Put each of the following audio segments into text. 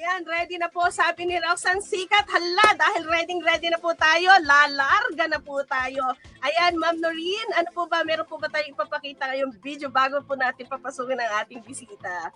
Ayan, ready na po. Sabi ni Roxanne Sikat, hala, dahil ready na po tayo, lalarga na po tayo. Ayan, Ma'am Noreen, ano po ba? Meron po ba tayong ipapakita ngayong video bago po natin papasukin ang ating bisita?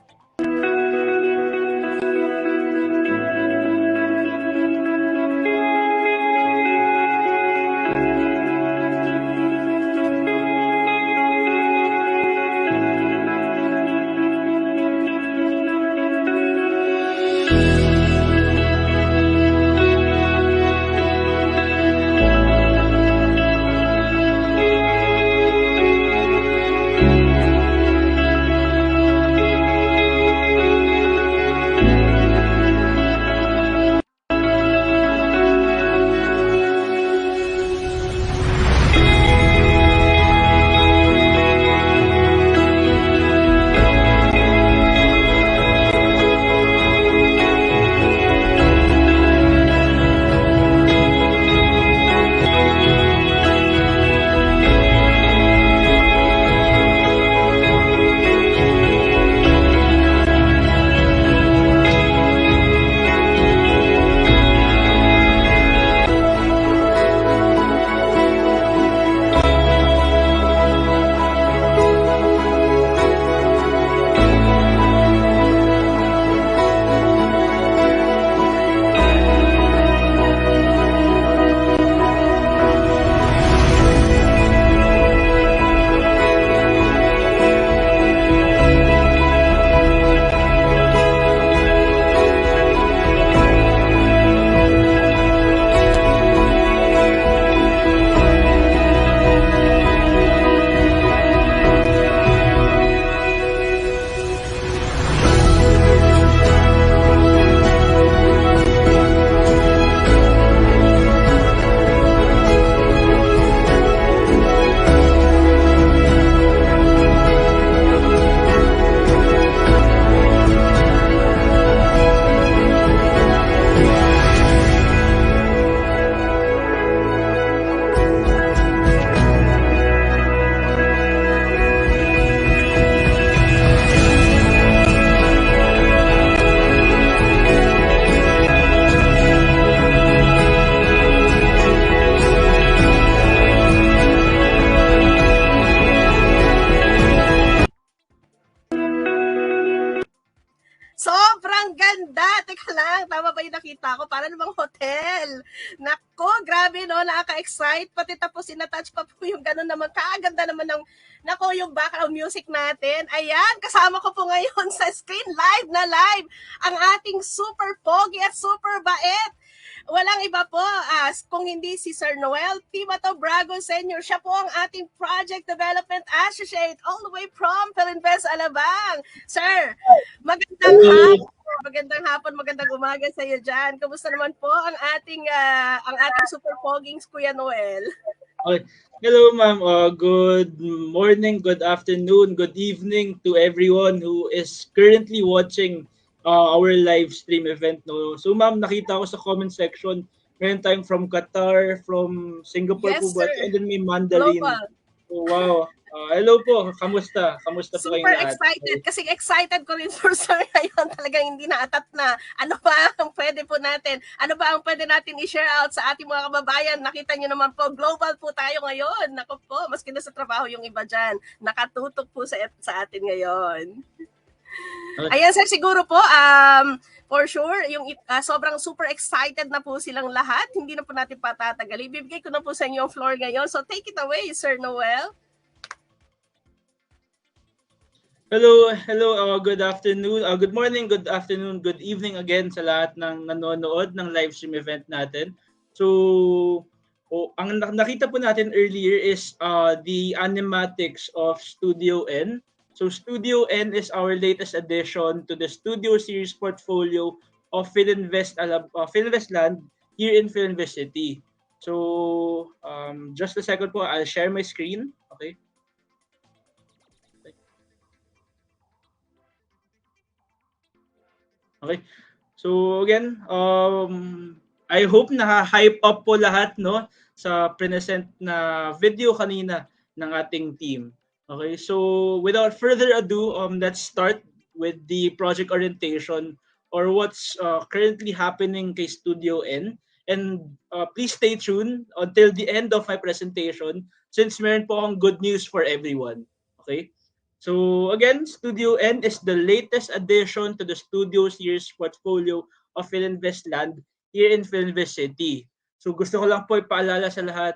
Sobrang ganda! Teka lang, tama ba yung nakita ko? Para namang hotel. Nako, grabe no, nakaka-excite. Pati tapos inatouch pa po yung gano'n naman. Kaaganda naman ng, nako, yung background music natin. Ayan, kasama ko po ngayon sa screen, live, ang ating super pogi at super bait. Walang iba po, kung hindi si Sir Noel Timato Brago Sr. Siya po ang ating Project Development Associate all the way from Filinvest, Alabang. Sir, magandang hapon, magandang umaga sa iyo dyan. Kamusta naman po ang ating super poging Kuya Noel? Okay. Hello ma'am, good morning, good afternoon, good evening to everyone who is currently watching our live stream event. No? So ma'am, nakita ko sa comment section, meron tayong from Qatar, from Singapore yes, po ba? Sir. And then may Mandarin. So, wow. Hello po, kamusta? Kamusta po kayong lahat? Super excited, kasi excited ko rin for Sir ngayon. Talagang hindi naatat na. Ano ba ang pwede po natin? Ano ba ang pwede natin i-share out sa ating mga kababayan? Nakita nyo naman po, global po tayo ngayon. Naku po, maski na sa trabaho yung iba dyan. Nakatutok po sa atin ngayon. Ayan sir, siguro po, for sure, yung sobrang super excited na po silang lahat. Hindi na po natin patatagali. Bibigay ko na po sa inyo ang floor ngayon. So take it away, Sir Noel. Hello, good afternoon, good morning, good afternoon, good evening again sa lahat ng nanonood ng live stream event natin. So, ang nakita po natin earlier is the animatics of Studio N. So, Studio N is our latest addition to the Studio Series portfolio of Filinvest Land here in Filinvest City. So, just a second po, I'll share my screen. Okay. Okay. So again, I hope na-hype up po lahat no sa present na video kanina ng ating team. Okay. So without further ado, let's start with the project orientation or what's currently happening kay Studio N. And please stay tuned until the end of my presentation since meron po akong good news for everyone. Okay? So again, Studio N is the latest addition to the Studio Series portfolio of Filinvest land here in Filinvest City. So gusto ko lang po ipaalala sa lahat,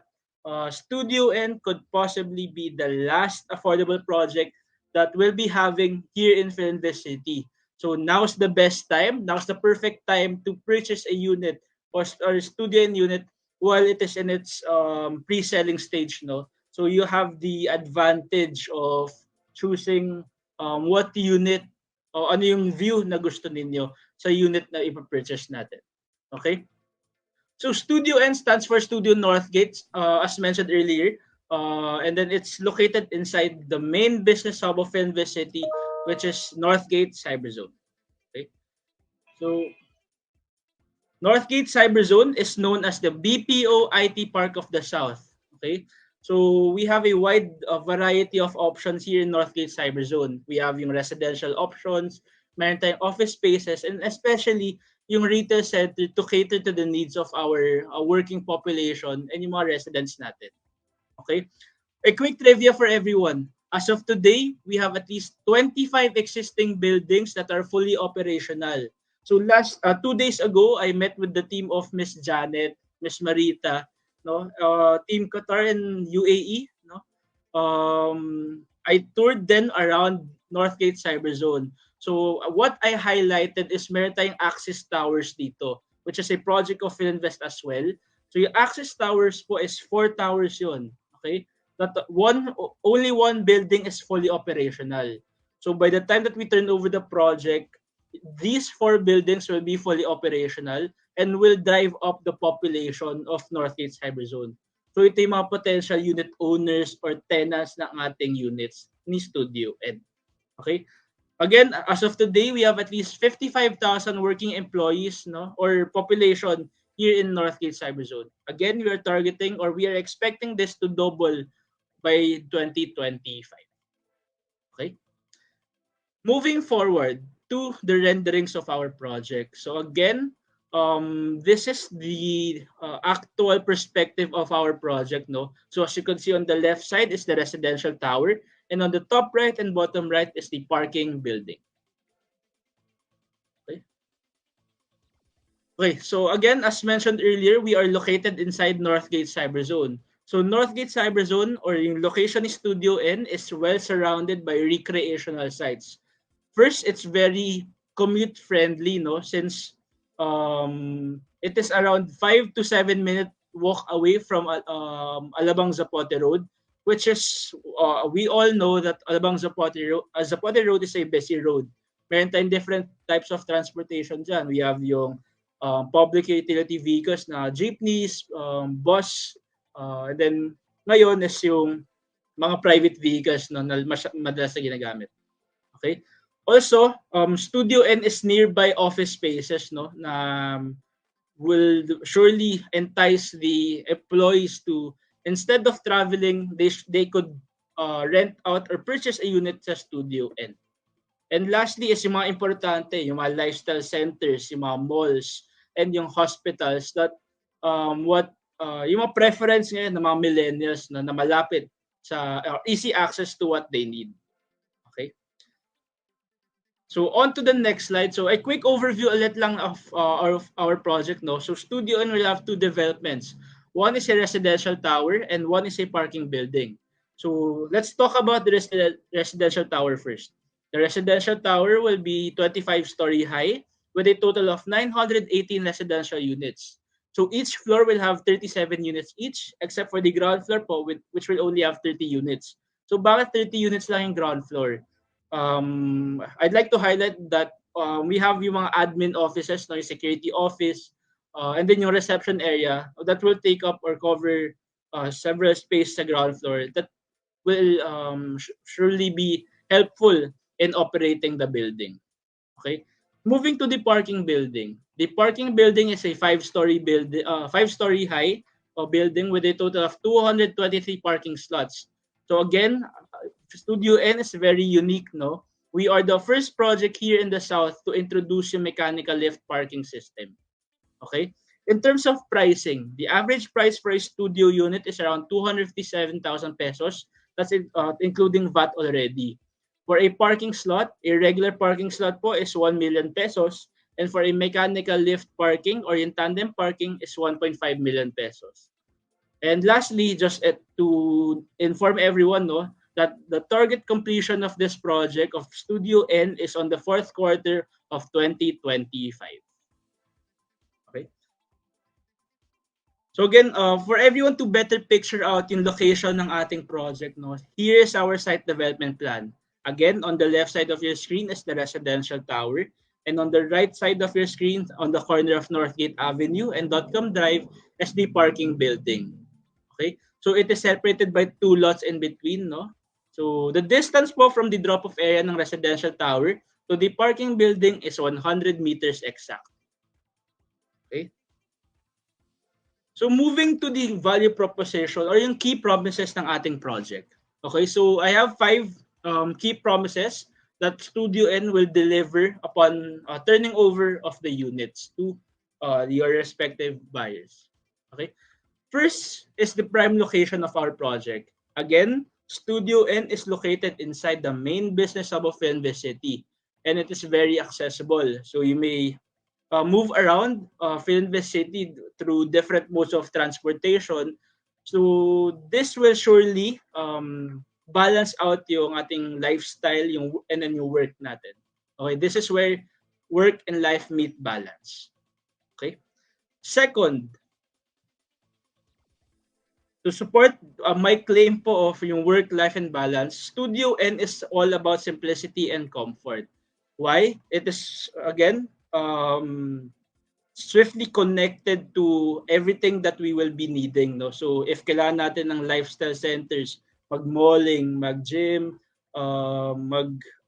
Studio N could possibly be the last affordable project that we'll be having here in Filinvest City. So now's the best time, now's the perfect time to purchase a unit or Studio N unit while it is in its pre-selling stage, no? So you have the advantage of choosing what unit o ano yung view na gusto ninyo sa unit na ipa-purchase natin. Okay? So Studio N stands for Studio Northgate, as mentioned earlier. And then it's located inside the main business hub of Filinvest City, which is Northgate Cyberzone. Okay? So Northgate Cyberzone is known as the BPO IT Park of the South. Okay? So we have a wide variety of options here in Northgate Cyberzone. We have yung residential options, meron tayong office spaces, and especially yung retail center to cater to the needs of our working population and yung mga residents natin. Okay? A quick trivia for everyone. As of today, we have at least 25 existing buildings that are fully operational. So last 2 days ago, I met with the team of Miss Janet, Miss Marita, no, Team Qatar and UAE, no. I toured then around Northgate Cyberzone. So what I highlighted is meron tayong Access Towers dito, which is a project of Filinvest as well. So yung Access Towers po is 4 towers yun. Okay? That only one building is fully operational. So by the time that we turn over the project, these 4 buildings will be fully operational and will drive up the population of Northgate Cyberzone. So ito yung mga potential unit owners or tenants ng ating units ni Studio Ed. Okay? Again, as of today, we have at least 55,000 working employees, no, or population here in Northgate Cyberzone. Again, we are targeting or we are expecting this to double by 2025. Okay? Moving forward to the renderings of our project. So again, this is the actual perspective of our project, no? So as you can see on the left side is the residential tower, and on the top right and bottom right is the parking building. Okay. Okay, so again, as mentioned earlier, we are located inside Northgate Cyberzone. So Northgate Cyberzone or yung location ni Studio N is well surrounded by recreational sites. First, it's very commute friendly, no, since it is around 5 to 7 minute walk away from Alabang Zapote Road, which is we all know that Alabang Zapote Road is a busy road. Meron tayong different types of transportation dyan. We have yung public utility vehicles na jeepneys, bus, and then ngayon is yung mga private vehicles no, na madalas na ginagamit. Okay? Also, Studio N is nearby office spaces no na will surely entice the employees to instead of traveling they could rent out or purchase a unit sa Studio N. And lastly is yung mga importante, yung mga lifestyle centers, yung mga malls, and yung hospitals that yung mga preference ngayon ng mga millennials na malapit sa easy access to what they need. Okay? So on to the next slide. So a quick overview ulit lang of our project. No? So Studio N will have 2 developments. One is a residential tower and one is a parking building. So let's talk about the residential tower first. The residential tower will be 25-story high with a total of 918 residential units. So each floor will have 37 units each except for the ground floor po which will only have 30 units. So bakit 30 units lang yung ground floor? I'd like to highlight that we have yung mga admin offices, no, yung security office, and then yung reception area that will take up or cover several space sa ground floor that will surely be helpful in operating the building. Okay. Moving to the parking building. The parking building is a 5-story building, 5-story high building with a total of 223 parking slots. So again, Studio N is very unique, no? we are the first project here in the South to introduce yung mechanical lift parking system. Okay? In terms of pricing, the average price for a studio unit is around 257,000 pesos. That's including VAT already. For a parking slot, a regular parking slot po is 1 million pesos. And for a mechanical lift parking or in tandem parking is 1.5 million pesos. And lastly, just to inform everyone, no, that the target completion of this project of Studio N is on the fourth quarter of 2025. Okay. So again, for everyone to better picture out yung location ng ating project, no, here is our site development plan. Again, on the left side of your screen is the residential tower. And on the right side of your screen, on the corner of Northgate Avenue and Dotcom Drive, is the parking building. Okay? So it is separated by two lots in between, no? So the distance po from the drop-off area ng residential tower to the parking building is 100 meters exact. Okay? So moving to the value proposition or yung key promises ng ating project. Okay, so I have 5 key promises that Studio N will deliver upon turning over of the units to your respective buyers. Okay, first is the prime location of our project. Again, Studio N is located inside the main business hub of Filinvest City, and it is very accessible. So you may move around Filinvest City through different modes of transportation. So this will surely balance out yung ating lifestyle and then yung work natin. Okay, this is where work and life meet balance. Okay. Second, to support my claim po of yung work, life, and balance, Studio N is all about simplicity and comfort. Why? It is, again, swiftly connected to everything that we will be needing. No? So if kailangan natin ng lifestyle centers, mag-malling, mag-gym, mag-clinics,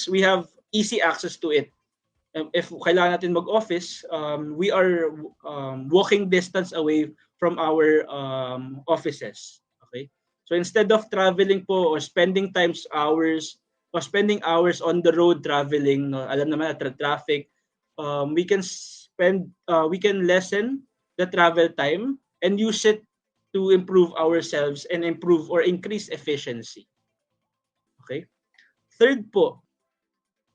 we have easy access to it. If kailangan natin mag-office, we are walking distance away from our offices. Okay? So instead of traveling po or spending hours on the road traveling, no, alam naman na traffic, we can lessen the travel time and use it to improve ourselves and improve or increase efficiency. Okay? Third po,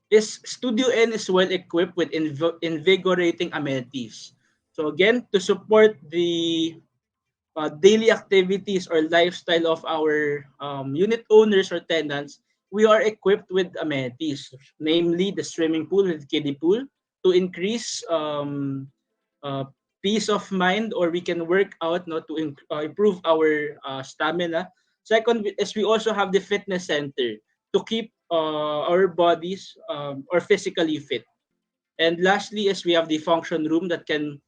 is Studio N is well equipped with invigorating amenities. So again, to support the daily activities or lifestyle of our unit owners or tenants, we are equipped with amenities, namely the swimming pool with kiddie pool to increase uh, peace of mind, or we can work out to improve our stamina. Second is we also have the fitness center to keep our bodies or physically fit. And lastly is we have the function room that can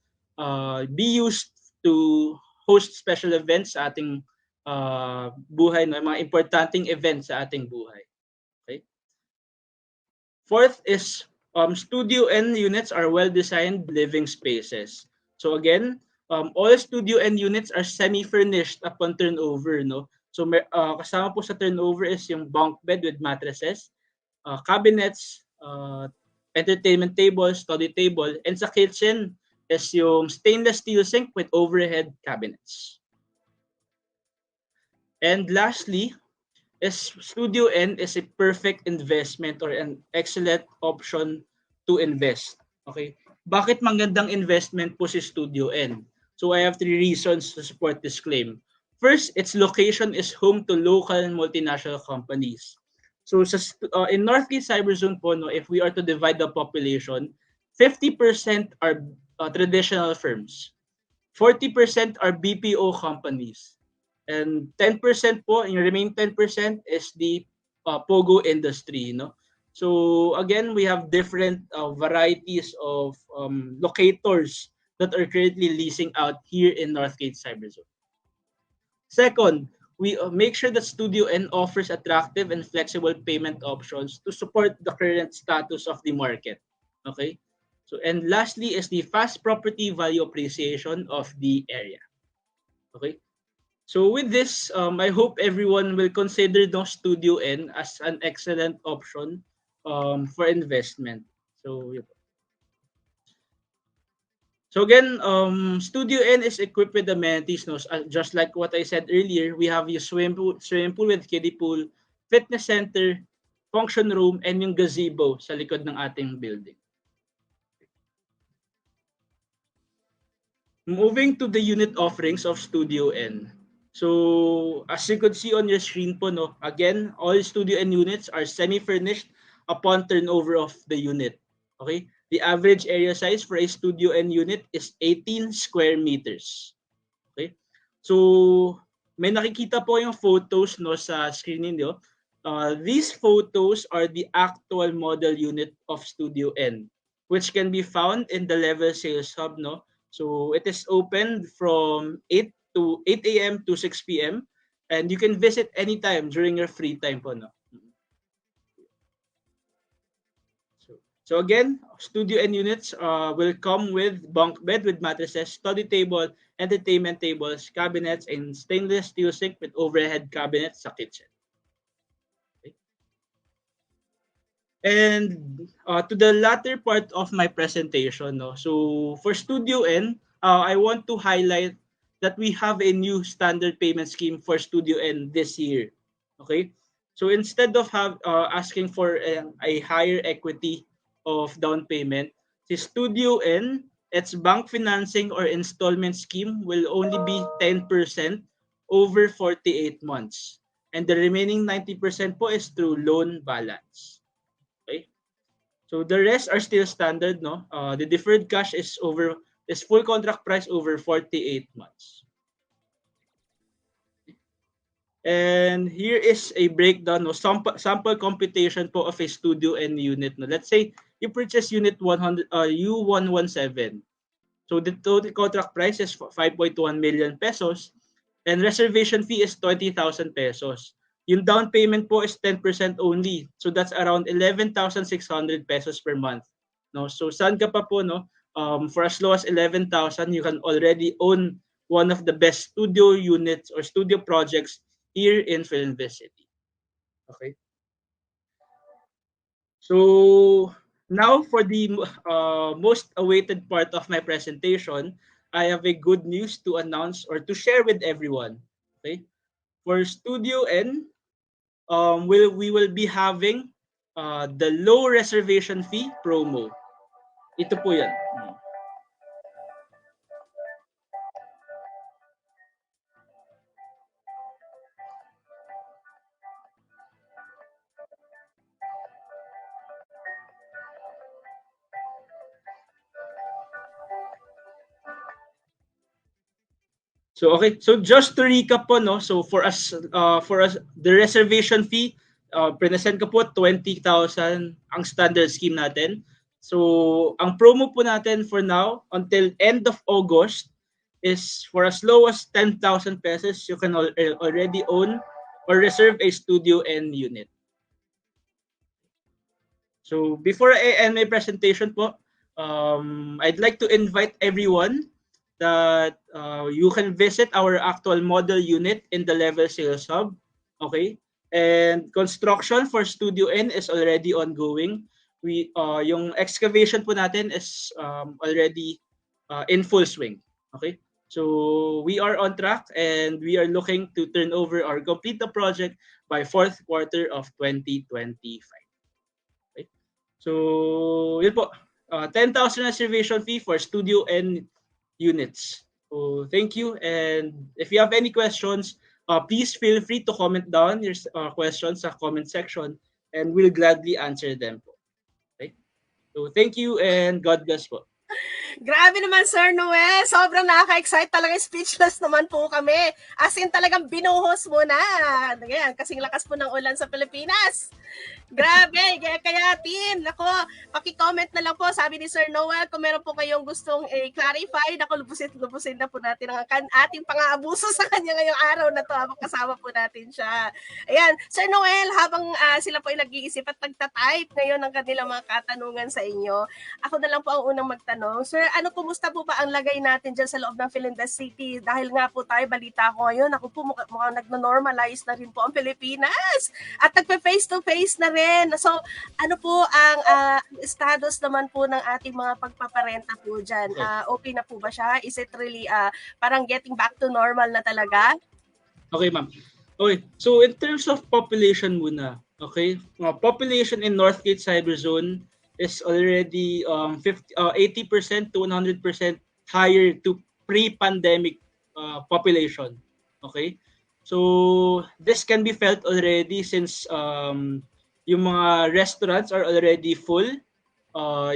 be used to host special events sa ating buhay, no? Mga importanteng events sa ating buhay. Okay? Fourth is Studio N units are well-designed living spaces. So again, all Studio N units are semi-furnished upon turnover. No? So kasama po sa turnover is yung bunk bed with mattresses, cabinets, entertainment table, study table, and sa kitchen is yung stainless steel sink with overhead cabinets. And lastly, is Studio N is a perfect investment or an excellent option to invest. Okay? Bakit magandang investment po si Studio N? So I have 3 reasons to support this claim. First, its location is home to local and multinational companies. So in Northgate Cyberzone po, no, if we are to divide the population, 50% are traditional firms. 40% are BPO companies. And 10% po, yung remaining 10% is the Pogo industry. No? So again, we have different varieties of locators that are currently leasing out here in Northgate Cyberzone. Second, we make sure that Studio N offers attractive and flexible payment options to support the current status of the market. Okay? So, and lastly is the fast property value appreciation of the area. Okay? So with this, I hope everyone will consider the Studio N as an excellent option for investment. So yun. So again, Studio N is equipped with amenities. No? Just like what I said earlier, we have yung swimming pool with kiddie pool, fitness center, function room, and yung gazebo sa likod ng ating building. Moving to the unit offerings of Studio N. So as you could see on your screen po, no, again, all Studio N units are semi-furnished upon turnover of the unit. Okay? The average area size for a Studio N unit is 18 square meters. Okay? So may nakikita po yung photos no sa screen niyo. These photos are the actual model unit of Studio N, which can be found in the level sales hub, no. So it is open from 8 a.m. to 6 p.m. and you can visit anytime during your free time po, no. So again, Studio N units will come with bunk bed with mattresses, study table, entertainment tables, cabinets, and stainless steel sink with overhead cabinets sa kitchen. Okay. And to the latter part of my presentation, no. So for Studio N, I want to highlight that we have a new standard payment scheme for Studio N this year. Okay. So instead of asking for a higher equity of down payment, the Studio N, its bank financing or installment scheme will only be 10% over 48 months. And the remaining 90% po is through loan balance. Okay? So the rest are still standard, no? The deferred cash is full contract price over 48 months. And here is a breakdown, no, sample computation po of a Studio N unit. No. Let's say you purchase unit 100 U117. So the total contract price is 5.1 million pesos and reservation fee is 20,000 pesos. Yung down payment po is 10% only. So that's around 11,600 pesos per month. No, so saan ka pa po, no? For as low as 11,000, you can already own one of the best studio units or studio projects here in Filinvest City. Okay. So now for the most awaited part of my presentation, I have a good news to announce or to share with everyone. Okay. For Studio N, we will be having the low reservation fee promo. Ito po yan. So okay, so just to recap po, no. So for us the reservation fee present ko po 20,000 ang standard scheme natin. So ang promo po natin for now until end of August is for as low as 10,000 pesos you can already own or reserve a Studio N unit. So before I end my presentation po, I'd like to invite everyone that you can visit our actual model unit in the level sales hub. Okay? And construction for Studio N is already ongoing. Yung excavation po natin is already in full swing. Okay? So we are on track and we are looking to turn over or complete the project by fourth quarter of 2025. Okay? So, yun po. 10,000 reservation fee for Studio N units. So, thank you. And if you have any questions, please feel free to comment down your questions sa comment section and we'll gladly answer them po. Okay? So, thank you and God bless po. Grabe naman, Sir Noel. Sobrang nakaka-excite. Talagang speechless naman po kami. As in, talagang binuhos mo na. Ganyan, kasing lakas po ng ulan sa Pilipinas. Grabe, kaya team, nako, paki-comment na lang po, sabi ni Sir Noel, kung meron po kayong gustong clarify, nako, lubusin na po natin ang ating pang-aabuso sa kanya ngayong araw na to, habang kasama po natin siya. Ayan, Sir Noel, habang sila po ay nag-iisip at nagta-type ngayon ng kanilang mga katanungan sa inyo, ako na lang po ang unang magtanong. Sir, kumusta po ba ang lagay natin dyan sa loob ng Filinvest City? Dahil nga po tayo, balita ko ngayon, ako po mukhang nag-normalize na rin po ang Pilipinas. At nagpe-face-to-face na rin. So, ano po ang status naman po ng ating mga pagpaparenta po dyan? Okay na po ba siya? Is it really parang getting back to normal na talaga? Okay, ma'am. Okay, so in terms of population muna, okay, population in Northgate Cyberzone is already 80% to 100% higher to pre-pandemic population. Okay, so this can be felt already since yung mga restaurants are already full.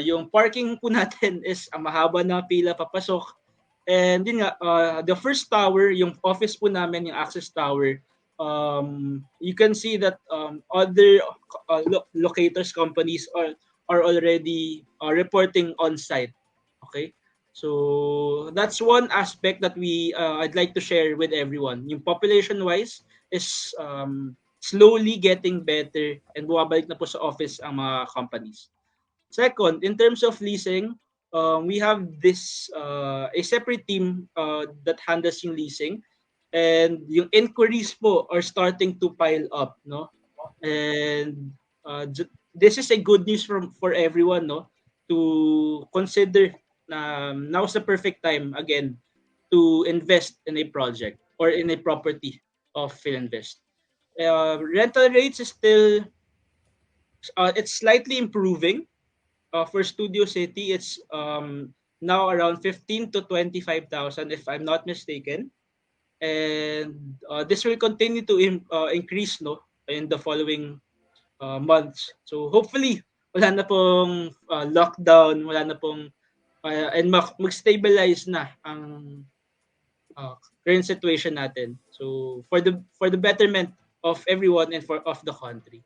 Yung parking po natin is mahaba na pila papasok. And yun nga, the first tower, yung office po namin, yung access tower, you can see that other locators companies are already reporting on site. Okay, so that's one aspect that I'd like to share with everyone. Yung population wise is slowly getting better and bumabalik na po sa office ang mga companies. Second, in terms of leasing, we have this a separate team that handles yung leasing, and yung inquiries po are starting to pile up, no? And this is a good news for everyone, no? To consider now's the perfect time again to invest in a project or in a property of Filinvest. Rental rates is still it's slightly improving. For Studio City, it's now around 15 to 25,000 if I'm not mistaken, and this will continue to increase, no, in the following months. So hopefully wala na pong lockdown, wala na pong and mag-stabilize na ang current situation natin. So for the betterment of everyone and of the country.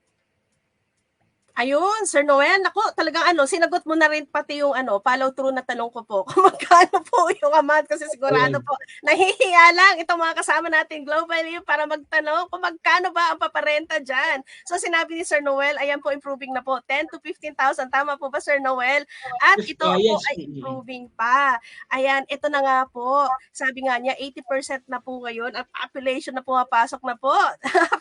Ayun, Sir Noel, naku, talagang sinagot mo na rin pati yung follow through na tanong ko po. Kung magkano po yung amount, kasi sigurado po, nahihiya lang itong mga kasama natin globally para magtanong kung magkano ba ang paparenta dyan. So sinabi ni Sir Noel, ayan po, improving na po, 10 to 15,000. Tama po ba, Sir Noel? At ito po yes. ay improving pa. Ayan, ito na nga po. Sabi nga niya, 80% na po ngayon. Ang population na pumapasok na po.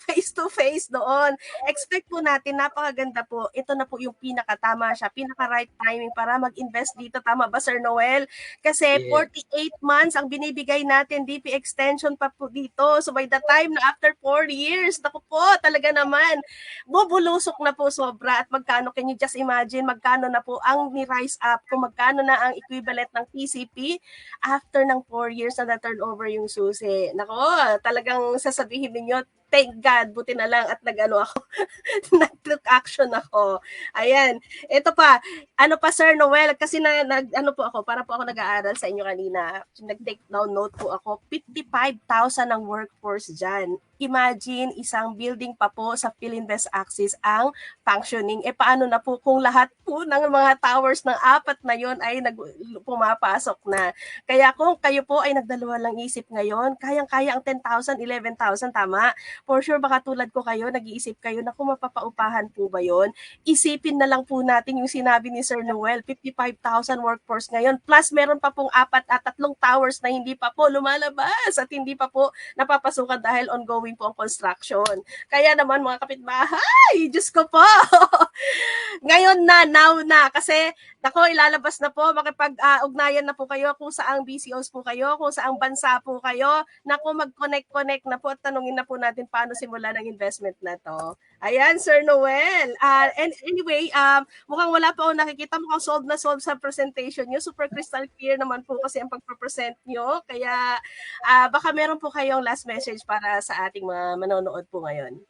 Face to face doon. Expect po natin, napakaganda po. Ito na po yung pinakatama siya, pinaka-right timing para mag-invest dito. Tama ba, Sir Noel? Kasi 48 months ang binibigay natin, DP extension pa po dito. So by the time na after 4 years, naku po, talaga naman, bubulusok na po sobra. At magkano, can you just imagine, magkano na po ang ni-rise up, kung magkano na ang equivalent ng TCP after ng 4 years na na-turnover yung susi. Naku, talagang sasabihin ninyo, thank God, buti na lang at nag-took action ako. Ayan. Ito pa, Sir Noel, kasi para po ako nag-aaral sa inyo kanina. Nag-take down note po ako, 55,000 ang workforce dyan. Imagine, isang building pa po sa Filinvest Axis ang functioning. Paano na po kung lahat po ng mga towers ng 4 na yon ay pumapasok na. Kaya kung kayo po ay nagdalawa lang isip ngayon, kayang-kaya ang 10,000, 11,000, tama? For sure, baka tulad ko kayo, nag-iisip kayo na kung mapapaupahan po ba yon. Isipin na lang po natin yung sinabi ni Sir Noel, 55,000 workforce ngayon, plus meron pa pong 4 at 3 towers na hindi pa po lumalabas at hindi pa po napapasukan dahil ongoing po ang construction. Kaya naman mga kapitbahay, Diyos ko po, ngayon na, now na, kasi ilalabas na po, makipag-ugnayan na po kayo kung saang BCOs po kayo, kung saang bansa po kayo, mag-connect na po at tanungin na po natin paano simula ng investment na to. Ayan, Sir Noel. And anyway, mukhang wala pa akong nakikita, mukhang solve sa presentation nyo. Super crystal clear naman po kasi ang pagpapresent nyo. Kaya baka meron po kayong last message para sa ating mga manonood po ngayon.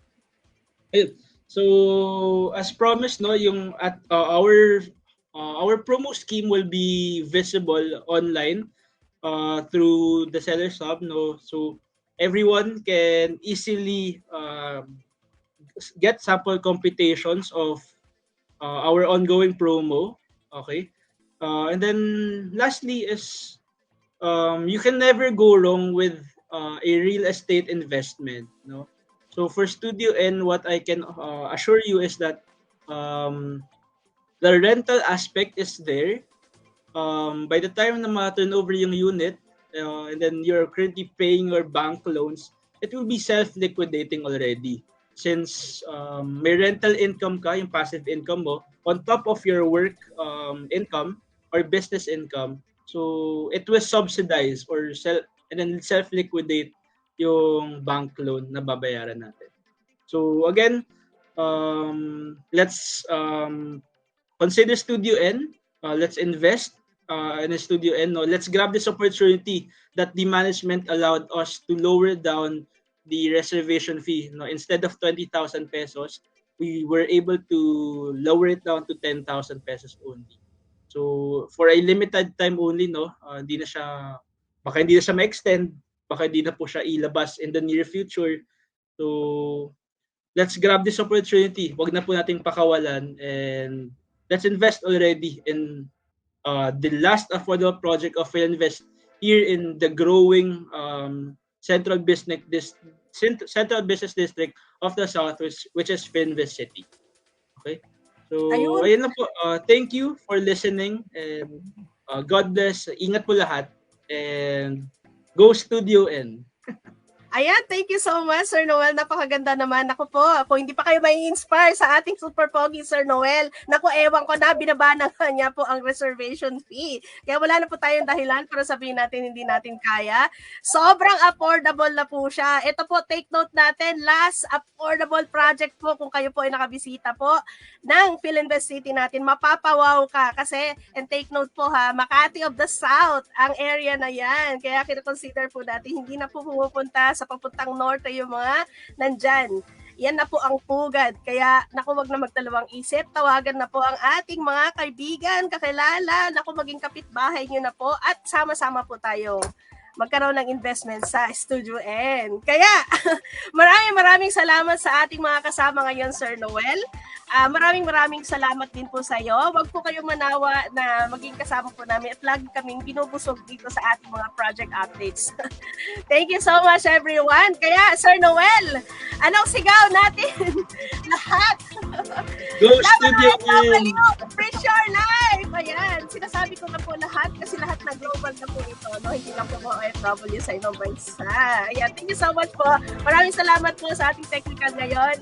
So, as promised, no, yung at our promo scheme will be visible online through the Sellers Hub, no. So everyone can easily get sample computations of our ongoing promo. Okay. And then lastly is you can never go wrong with a real estate investment. No. So for Studio N, what I can assure you is that um, the rental aspect is there. By the time na ma-turn over yung unit, and then you're currently paying your bank loans, it will be self-liquidating already. Since may rental income ka, yung passive income mo, on top of your work income or business income, so it will subsidize or and then self-liquidate yung bank loan na babayaran natin. So again, let's consider Studio N. Let's invest in a Studio N. No? Let's grab this opportunity that the management allowed us to lower down the reservation fee. No? Instead of 20,000 pesos, we were able to lower it down to 10,000 pesos only. So for a limited time only, no, hindi na siya, baka hindi na siya ma-extend, baka hindi na po siya ilabas in the near future. So let's grab this opportunity. Wag na po nating pakawalan, and let's invest already in the last affordable project of Filinvest here in the growing central business district of the South, which is Filinvest City. Okay? So, Ayun. ayun na po. Thank you for listening, and God bless. Ingat po lahat, and go Studio N. Ayan, thank you so much, Sir Noel. Napakaganda naman. Ako po, kung hindi pa kayo may inspire sa ating super pogi, Sir Noel, naku, ewan ko na, binaba na niya po ang reservation fee. Kaya wala na po tayong dahilan para sabihin natin hindi natin kaya. Sobrang affordable na po siya. Ito po, take note natin, last affordable project po kung kayo po ay nakabisita po ng Filinvest City natin. Mapapawaw ka kasi, and take note po ha, Makati of the South, ang area na yan. Kaya kina-consider po natin, hindi na po pumupunta sa papuntang norte yung mga nandyan. Yan na po ang pugad. Kaya, naku, wag na magdalawang isip. Tawagan na po ang ating mga kaibigan, kakilala, naku, maging kapitbahay nyo na po at sama-sama po tayo magkaroon ng investment sa Studio N. Kaya, maraming salamat sa ating mga kasama ngayon, Sir Noel. Maraming salamat din po sa iyo. Huwag po kayong manawa na maging kasama po namin at lagi kaming binubusog dito sa ating mga project updates. Thank you so much, everyone. Kaya, Sir Noel, anong sigaw natin? Lahat. Go Studio N! Fresh your life! Ayan, sinasabi ko na po lahat kasi lahat na global na po ito. No? Hindi lang po mga OFW sa ibang bansa. Ayan, thank you so much po. Maraming salamat po sa ating technical ngayon.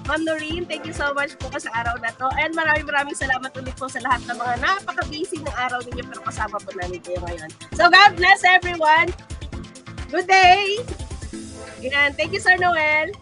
Ma'am Noreen, thank you so much po sa araw na to. And maraming salamat ulit po sa lahat ng mga napaka-busy ng araw ninyo pero kasama po namin kayo ngayon. So God bless everyone. Good day! Ayan, thank you, Sir Noel.